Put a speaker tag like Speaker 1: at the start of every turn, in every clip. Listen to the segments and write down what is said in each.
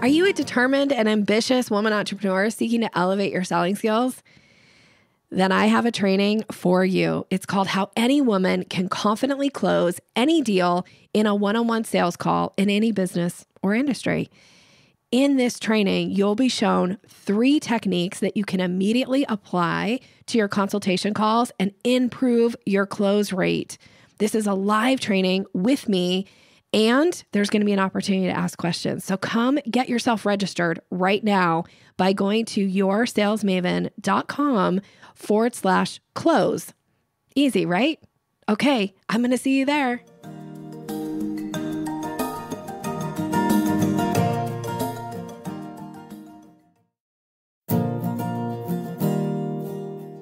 Speaker 1: Are you a determined and ambitious woman entrepreneur seeking to elevate your selling skills? Then I have a training for you. It's called How Any Woman Can Confidently Close Any Deal in a One-on-One Sales Call in Any Business or Industry. In this training, you'll be shown 3 techniques that you can immediately apply to your consultation calls and improve your close rate. This is a live training with me, and there's going to be an opportunity to ask questions. So come get yourself registered right now by going to yoursalesmaven.com/close. Easy, right? Okay, I'm going to see you there.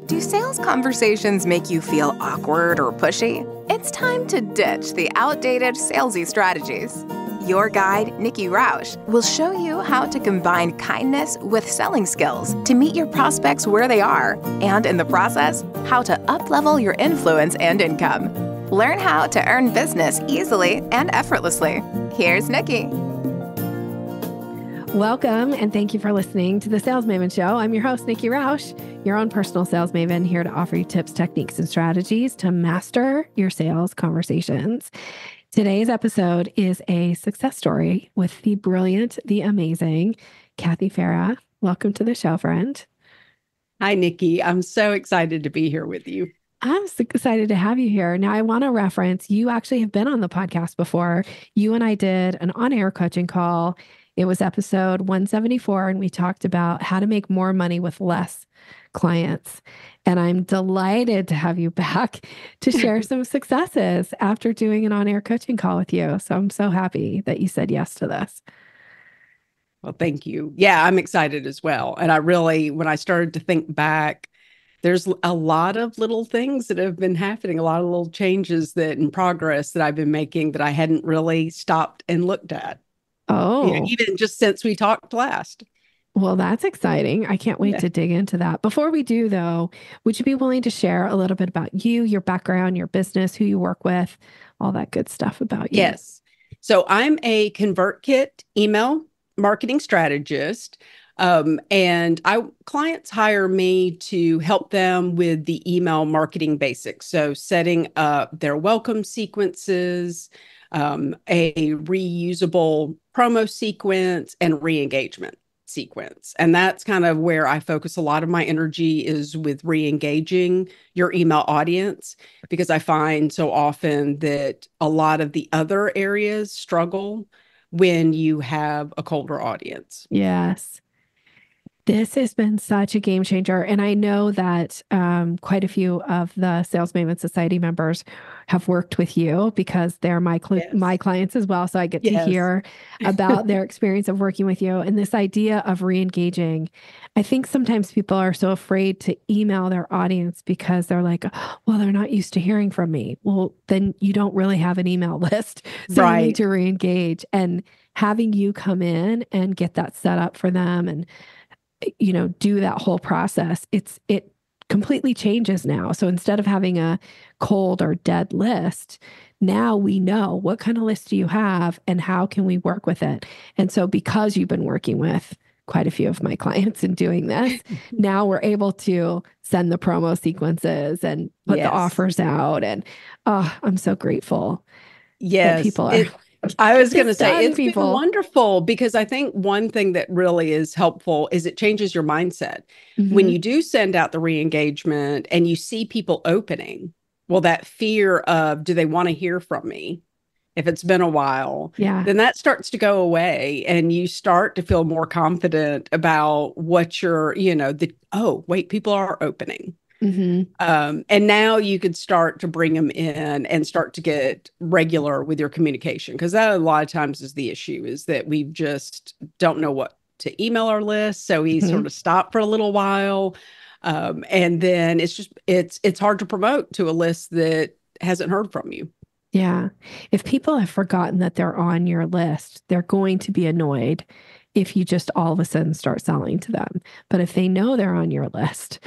Speaker 2: Do sales conversations make you feel awkward or pushy? It's time to ditch the outdated salesy strategies. Your guide, Nikki Rausch, will show you how to combine kindness with selling skills to meet your prospects where they are, and in the process, how to up-level your influence and income. Learn how to earn business easily and effortlessly. Here's Nikki.
Speaker 1: Welcome, and thank you for listening to the Sales Maven Show. I'm your host, Nikki Rausch, your own personal sales maven, here to offer you tips, techniques, and strategies to master your sales conversations. Today's episode is a success story with the brilliant, the amazing Kathy Farah. Welcome to the show, friend.
Speaker 3: Hi, Nikki. I'm so excited to be here with you.
Speaker 1: I'm so excited to have you here. Now, I want to reference, you actually have been on the podcast before. You and I did an on-air coaching call. It was episode 174, and we talked about how to make more money with less clients. And I'm delighted to have you back to share some successes after doing an on-air coaching call with you. So I'm so happy that you said yes to this.
Speaker 3: Well, thank you. Yeah, I'm excited as well. And I really, when I started to think back, there's a lot of little things that have been happening, a lot of little changes that in progress that I've been making that I hadn't really stopped and looked at.
Speaker 1: Oh,
Speaker 3: Even just since we talked last.
Speaker 1: Well, that's exciting. I can't wait to dig into that. Before we do, though, would you be willing to share a little bit about you, your background, your business, who you work with, all that good stuff about you?
Speaker 3: Yes. So I'm a ConvertKit email marketing strategist. And clients hire me to help them with the email marketing basics. So setting up their welcome sequences, a reusable promo sequence, and re-engagement sequence. And that's kind of where I focus a lot of my energy, is with re-engaging your email audience, because I find so often that a lot of the other areas struggle when you have a colder audience.
Speaker 1: Yes. This has been such a game changer. And I know that quite a few of the Sales Maven Society members have worked with you because they're my clients as well. So I get to hear about their experience of working with you. And this idea of re-engaging, I think sometimes people are so afraid to email their audience because they're like, well, they're not used to hearing from me. Well, then you don't really have an email list. So you need to re-engage. And having you come in and get that set up for them and do that whole process, it completely changes now. So instead of having a cold or dead list, now we know what kind of list do you have and how can we work with it. And so because you've been working with quite a few of my clients in doing this, now we're able to send the promo sequences and put the offers out. And I'm so grateful that people are...
Speaker 3: I was going to say, it's been wonderful, because I think one thing that really is helpful is it changes your mindset. Mm-hmm. When you do send out the re-engagement and you see people opening, well, that fear of, do they want to hear from me? If it's been a while, then that starts to go away, and you start to feel more confident about what you're, people are opening. Mm-hmm. And now you could start to bring them in and start to get regular with your communication, because that a lot of times is the issue, is that we just don't know what to email our list. So we sort of stop for a little while. And then it's hard to promote to a list that hasn't heard from you.
Speaker 1: Yeah. If people have forgotten that they're on your list, they're going to be annoyed if you just all of a sudden start selling to them. But if they know they're on your list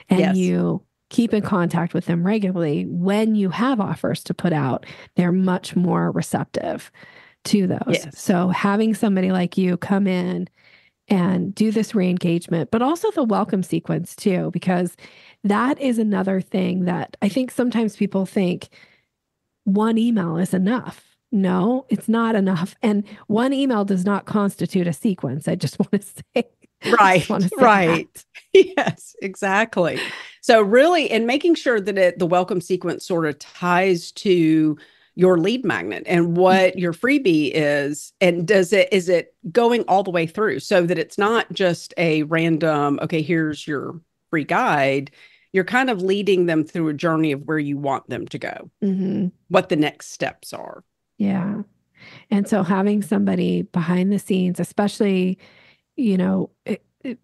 Speaker 1: and you keep in contact with them regularly, when you have offers to put out, they're much more receptive to those.
Speaker 3: Yes.
Speaker 1: So having somebody like you come in and do this re-engagement, but also the welcome sequence too, because that is another thing that I think sometimes people think one email is enough. No, it's not enough. And one email does not constitute a sequence. I just want to say.
Speaker 3: Right. Right. Yes, exactly. So really, and making sure that the welcome sequence sort of ties to your lead magnet and what your freebie is, and is it going all the way through so that it's not just a random, okay, here's your free guide. You're kind of leading them through a journey of where you want them to go, what the next steps are.
Speaker 1: Yeah. And so having somebody behind the scenes, especially,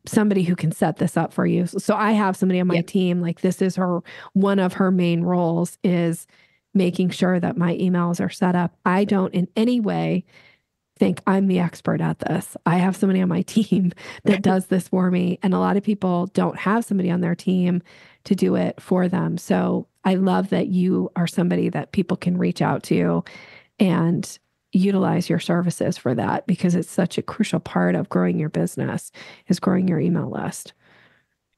Speaker 1: somebody who can set this up for you. So I have somebody on my team, like this is one of her main roles is making sure that my emails are set up. I don't in any way think I'm the expert at this. I have somebody on my team that does this for me. And a lot of people don't have somebody on their team to do it for them. So I love that you are somebody that people can reach out to and utilize your services for that, because it's such a crucial part of growing your business is growing your email list.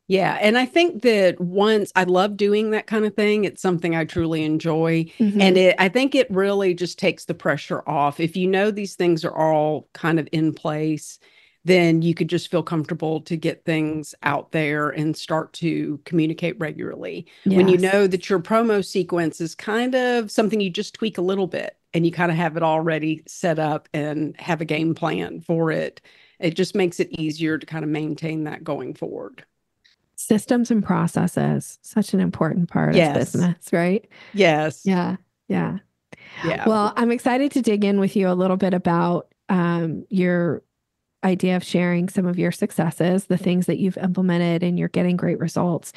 Speaker 3: Yeah. And I think that once I love doing that kind of thing, it's something I truly enjoy. And I think it really just takes the pressure off. If you know these things are all kind of in place, then you could just feel comfortable to get things out there and start to communicate regularly. Yes. When you know that your promo sequence is kind of something you just tweak a little bit and you kind of have it already set up and have a game plan for it, it just makes it easier to kind of maintain that going forward.
Speaker 1: Systems and processes, such an important part of business, right?
Speaker 3: Yes.
Speaker 1: Yeah. Well, I'm excited to dig in with you a little bit about your idea of sharing some of your successes, the things that you've implemented and you're getting great results.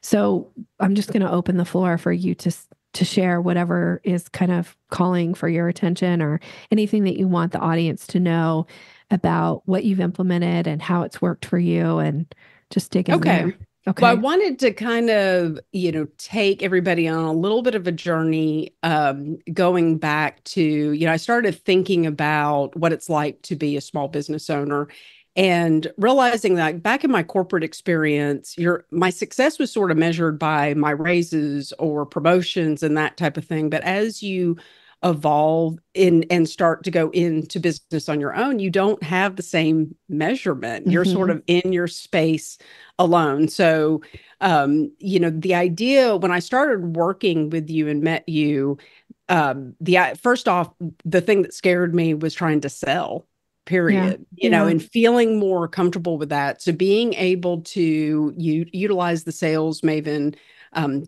Speaker 1: So I'm just going to open the floor for you to share whatever is kind of calling for your attention or anything that you want the audience to know about what you've implemented and how it's worked for you, and just dig in there. Okay.
Speaker 3: Well, I wanted to kind of, take everybody on a little bit of a journey, going back to, I started thinking about what it's like to be a small business owner and realizing that back in my corporate experience, my success was sort of measured by my raises or promotions and that type of thing. But as you evolve and start to go into business on your own, you don't have the same measurement. You're sort of in your space alone. So, the idea when I started working with you and met you, first off, the thing that scared me was trying to sell, period, and feeling more comfortable with that. So being able to utilize the Sales Maven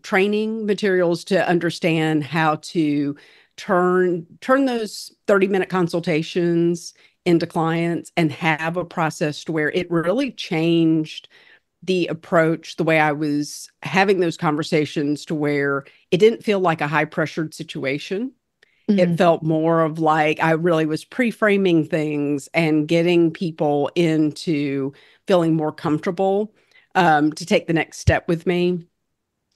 Speaker 3: training materials to understand how to turn those 30-minute consultations into clients and have a process to where it really changed the approach, the way I was having those conversations, to where it didn't feel like a high-pressured situation. It felt more of like I really was pre-framing things and getting people into feeling more comfortable to take the next step with me.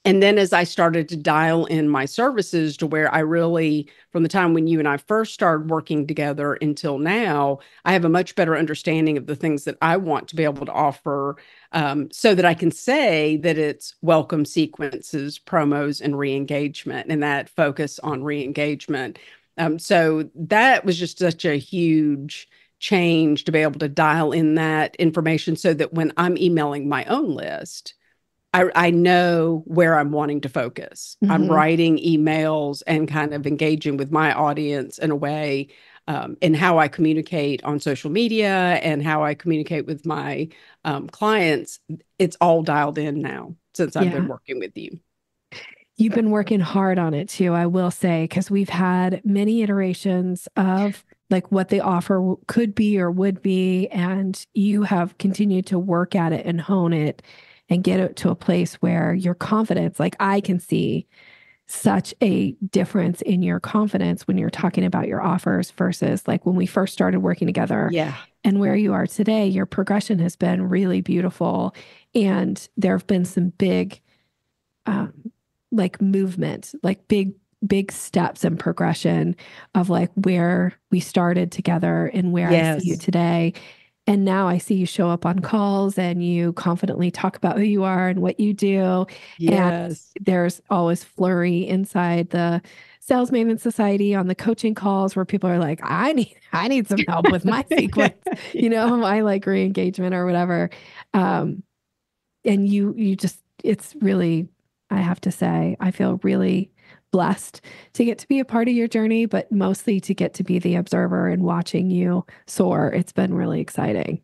Speaker 3: And then as I started to dial in my services to where I really, from the time when you and I first started working together until now, I have a much better understanding of the things that I want to be able to offer, so that I can say that it's welcome sequences, promos, and re-engagement, and that focus on re-engagement. So that was just such a huge change to be able to dial in that information so that when I'm emailing my own list, I know where I'm wanting to focus. I'm writing emails and kind of engaging with my audience in a way, in how I communicate on social media and how I communicate with my clients. It's all dialed in now since I've been working with you.
Speaker 1: You've been working hard on it too, I will say, because we've had many iterations of like what the offer could be or would be, and you have continued to work at it and hone it and get it to a place where your confidence, like I can see such a difference in your confidence when you're talking about your offers versus like when we first started working together.
Speaker 3: Yeah.
Speaker 1: And where you are today, your progression has been really beautiful. And there have been some big, like movement, like big big steps and progression of like where we started together and where I see you today. And now I see you show up on calls and you confidently talk about who you are and what you do.
Speaker 3: Yes.
Speaker 1: And there's always flurry inside the Sales Maven Society on the coaching calls where people are like, I need some help with my sequence, my like re-engagement or whatever. And you just, it's really, I have to say, I feel really blessed to get to be a part of your journey, but mostly to get to be the observer and watching you soar. It's been really exciting.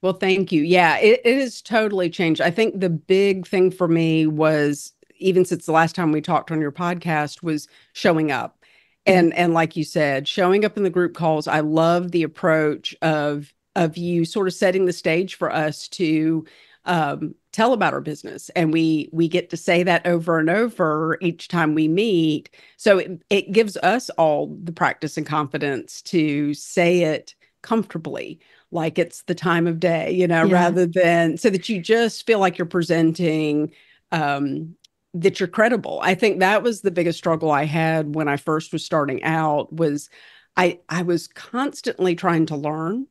Speaker 3: Well, thank you. Yeah, it has totally changed. I think the big thing for me was, even since the last time we talked on your podcast, was showing up. And like you said, showing up in the group calls. I love the approach of you sort of setting the stage for us to tell about our business. And we get to say that over and over each time we meet. So it gives us all the practice and confidence to say it comfortably, like it's the time of day, rather than so that you just feel like you're presenting, that you're credible. I think that was the biggest struggle I had when I first was starting out, was I was constantly trying to learn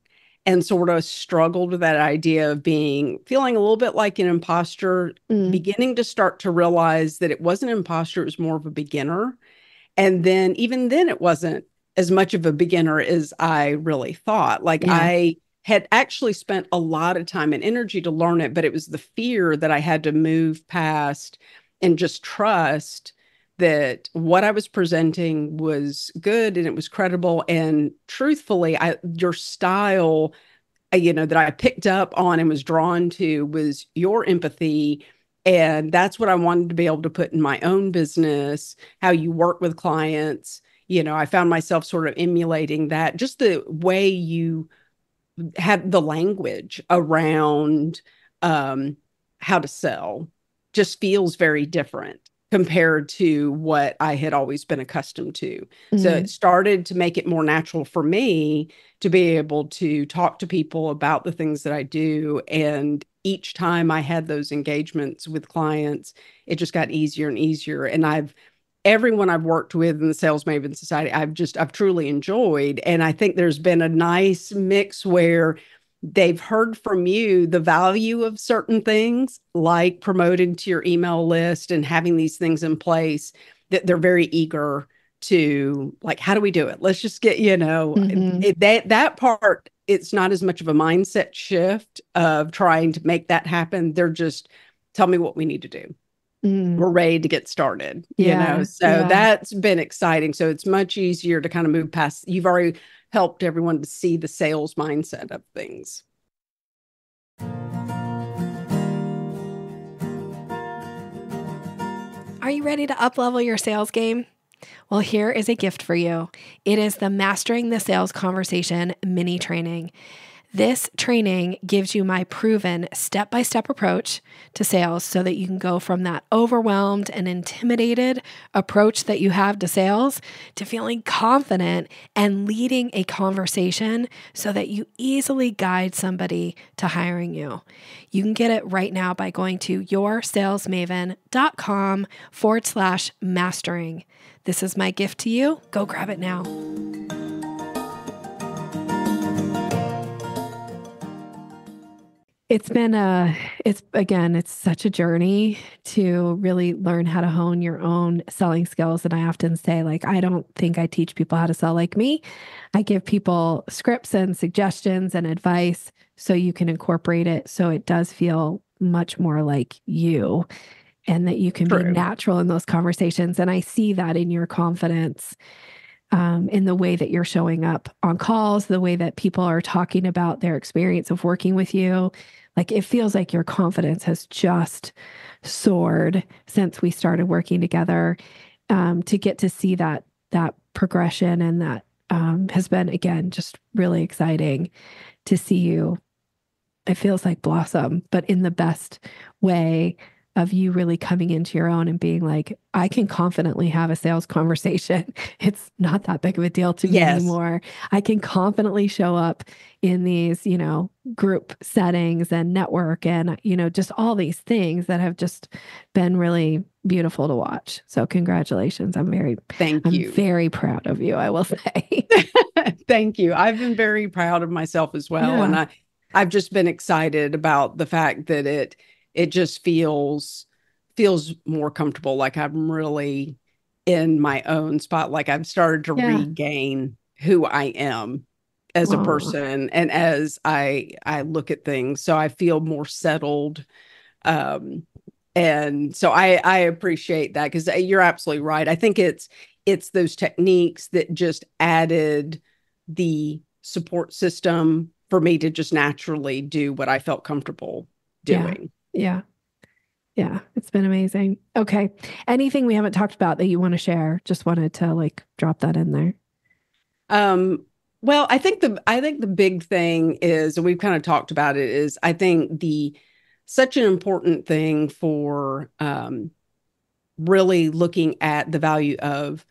Speaker 3: and sort of struggled with that idea of feeling a little bit like an imposter, beginning to start to realize that it wasn't an imposter, it was more of a beginner. And then even then it wasn't as much of a beginner as I really thought. Like I had actually spent a lot of time and energy to learn it, but it was the fear that I had to move past and just trust that what I was presenting was good and it was credible. And truthfully, your style, that I picked up on and was drawn to was your empathy. And that's what I wanted to be able to put in my own business, how you work with clients. I found myself sort of emulating that, just the way you have the language around how to sell just feels very different compared to what I had always been accustomed to. So it started to make it more natural for me to be able to talk to people about the things that I do. And each time I had those engagements with clients, it just got easier and easier. And everyone I've worked with in the Sales Maven Society, I've truly enjoyed. And I think there's been a nice mix where they've heard from you the value of certain things, like promoting to your email list and having these things in place, that they're very eager to, like, how do we do it? Let's just get, that part, it's not as much of a mindset shift of trying to make that happen. They're just, tell me what we need to do. We're ready to get started, so that's been exciting. So it's much easier to kind of move past. You've already helped everyone to see the sales mindset of things.
Speaker 1: Are you ready to up-level your sales game? Well, here is a gift for you. It is the Mastering the Sales Conversation mini training. This training gives you my proven step-by-step approach to sales so that you can go from that overwhelmed and intimidated approach that you have to sales to feeling confident and leading a conversation so that you easily guide somebody to hiring you. You can get it right now by going to yoursalesmaven.com/mastering. This is my gift to you. Go grab it now. It's such a journey to really learn how to hone your own selling skills. And I often say, like, I don't think I teach people how to sell like me. I give people scripts and suggestions and advice so you can incorporate it so it does feel much more like you and that you can be natural in those conversations. And I see that in your confidence, in the way that you're showing up on calls, the way that people are talking about their experience of working with you. Like, it feels like your confidence has just soared since we started working together, to get to see that progression. And that has been, again, just really exciting to see you. It feels like blossom, but in the best way of you really coming into your own and being like, I can confidently have a sales conversation. It's not that big of a deal to me anymore. I can confidently show up in these, group settings and network and, just all these things that have just been really beautiful to watch. So congratulations. I'm very proud of you, I will say.
Speaker 3: Thank you. I've been very proud of myself as well. Yeah. And I've just been excited about the fact that it just feels more comfortable. Like I'm really in my own spot. Like I've started to regain who I am as a person and as I look at things. So I feel more settled. And so I appreciate that, because you're absolutely right. I think it's those techniques that just added the support system for me to just naturally do what I felt comfortable doing.
Speaker 1: Yeah. It's been amazing. Okay. Anything we haven't talked about that you want to share? Just wanted to drop that in there.
Speaker 3: Well, I think the big thing is, and we've kind of talked about it, is I think such an important thing for really looking at the value of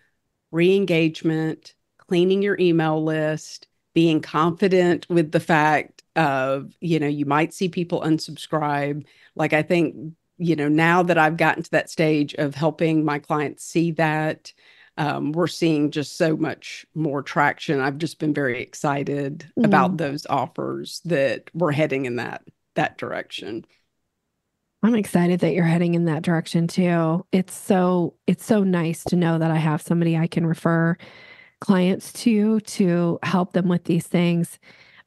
Speaker 3: re-engagement, cleaning your email list, being confident with the fact of, you might see people unsubscribe. Like, I think, now that I've gotten to that stage of helping my clients see that, we're seeing just so much more traction. I've just been very excited about those offers that we're heading in that direction.
Speaker 1: I'm excited that you're heading in that direction too. It's so nice to know that I have somebody I can refer clients to help them with these things.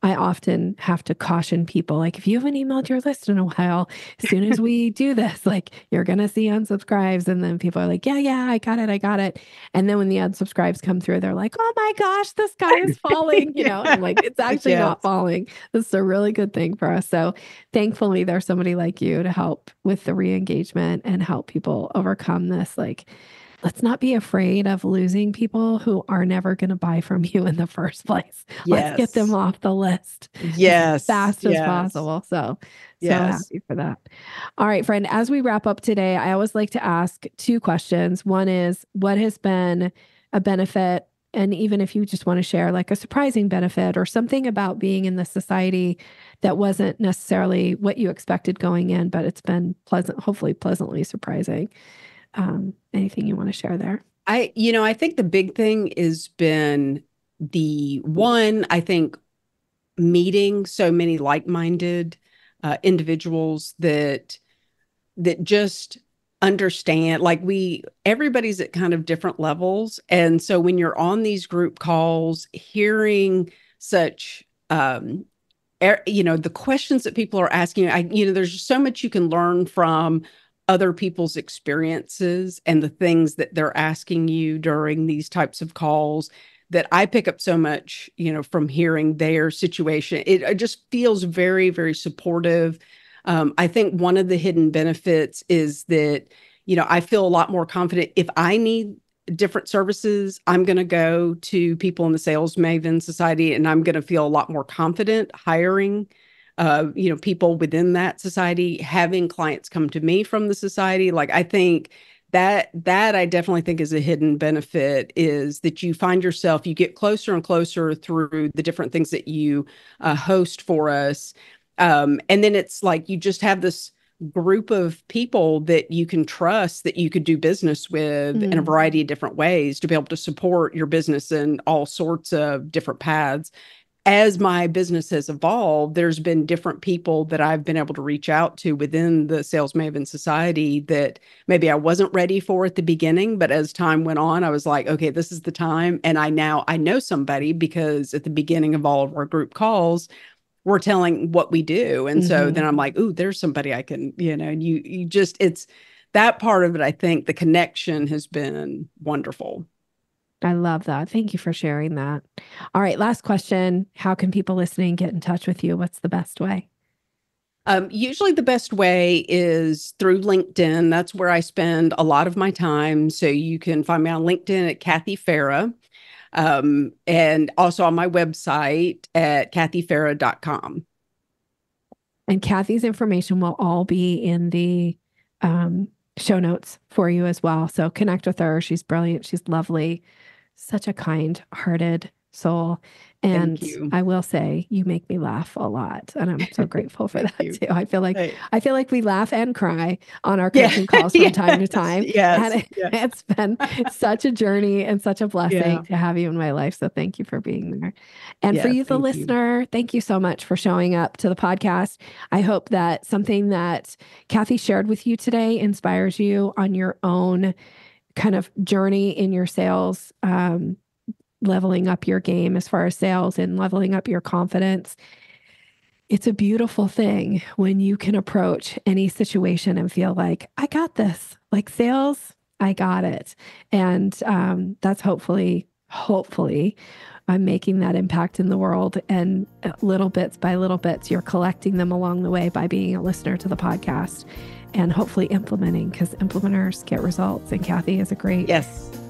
Speaker 1: I often have to caution people, like, if you haven't emailed your list in a while, as soon as we do this, you're going to see unsubscribes. And then people are like, yeah, I got it. And then when the unsubscribes come through, they're like, oh my gosh, the sky is falling, and I'm like, it's actually not falling. This is a really good thing for us. So thankfully there's somebody like you to help with the re-engagement and help people overcome this. Let's not be afraid of losing people who are never going to buy from you in the first place. Let's get them off the list as fast as possible. So happy for that. All right, friend, as we wrap up today, I always like to ask two questions. One is, what has been a benefit? And even if you just want to share a surprising benefit or something about being in the society that wasn't necessarily what you expected going in, but it's been hopefully pleasantly surprising. Anything you want to share there?
Speaker 3: I think the big thing has been I think meeting so many like-minded individuals that just understand, everybody's at kind of different levels. And so when you're on these group calls, hearing such, the questions that people are asking, there's so much you can learn from other people's experiences and the things that they're asking you during these types of calls, that I pick up so much, from hearing their situation. It just feels very, very supportive. I think one of the hidden benefits is that, I feel a lot more confident. If I need different services, I'm going to go to people in the Sales Maven Society, and I'm going to feel a lot more confident hiring people within that society, having clients come to me from the society. I think that I definitely think is a hidden benefit, is that you find yourself, you get closer and closer through the different things that you host for us. And then it's like, you just have this group of people that you can trust, that you could do business with in a variety of different ways, to be able to support your business in all sorts of different paths. As my business has evolved, there's been different people that I've been able to reach out to within the Sales Maven Society that maybe I wasn't ready for at the beginning, but as time went on, I was like, okay, this is the time. And I know somebody, because at the beginning of all of our group calls, we're telling what we do. And so then I'm like, ooh, there's somebody I can, and you just, it's that part of it. I think the connection has been wonderful.
Speaker 1: I love that. Thank you for sharing that. All right, last question. How can people listening get in touch with you? What's the best way?
Speaker 3: Usually the best way is through LinkedIn. That's where I spend a lot of my time. So you can find me on LinkedIn at Kathy Farah, and also on my website at kathyfarah.com.
Speaker 1: And Kathy's information will all be in the show notes for you as well. So connect with her. She's brilliant. She's lovely. Such a kind-hearted soul. And I will say, you make me laugh a lot, and I'm so grateful for that too. I feel like we laugh and cry on our coaching calls from time to time. And it's been such a journey and such a blessing to have you in my life. So thank you for being there. And for you, the listener, thank you so much for showing up to the podcast. I hope that something that Kathy shared with you today inspires you on your own kind of journey in your sales, leveling up your game as far as sales and leveling up your confidence. It's a beautiful thing when you can approach any situation and feel like, I got this. Like sales, I got it. And that's hopefully I'm making that impact in the world. And little bits by little bits, you're collecting them along the way by being a listener to the podcast and hopefully implementing, because implementers get results. And Kathy is a great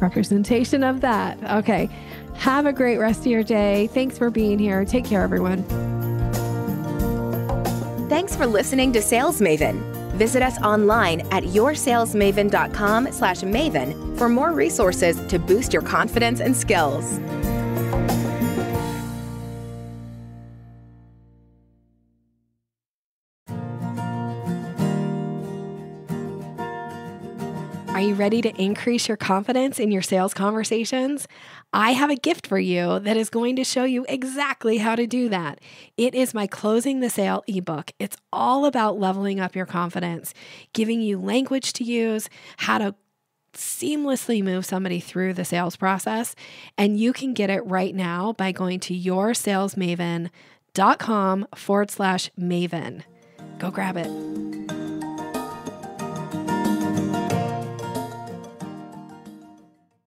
Speaker 1: representation of that. Okay. Have a great rest of your day. Thanks for being here. Take care, everyone.
Speaker 2: Thanks for listening to Sales Maven. Visit us online at yoursalesmaven.com/maven for more resources to boost your confidence and skills.
Speaker 1: Are you ready to increase your confidence in your sales conversations? I have a gift for you that is going to show you exactly how to do that. It is my Closing the Sale ebook. It's all about leveling up your confidence, giving you language to use, how to seamlessly move somebody through the sales process. And you can get it right now by going to yoursalesmaven.com/maven. Go grab it.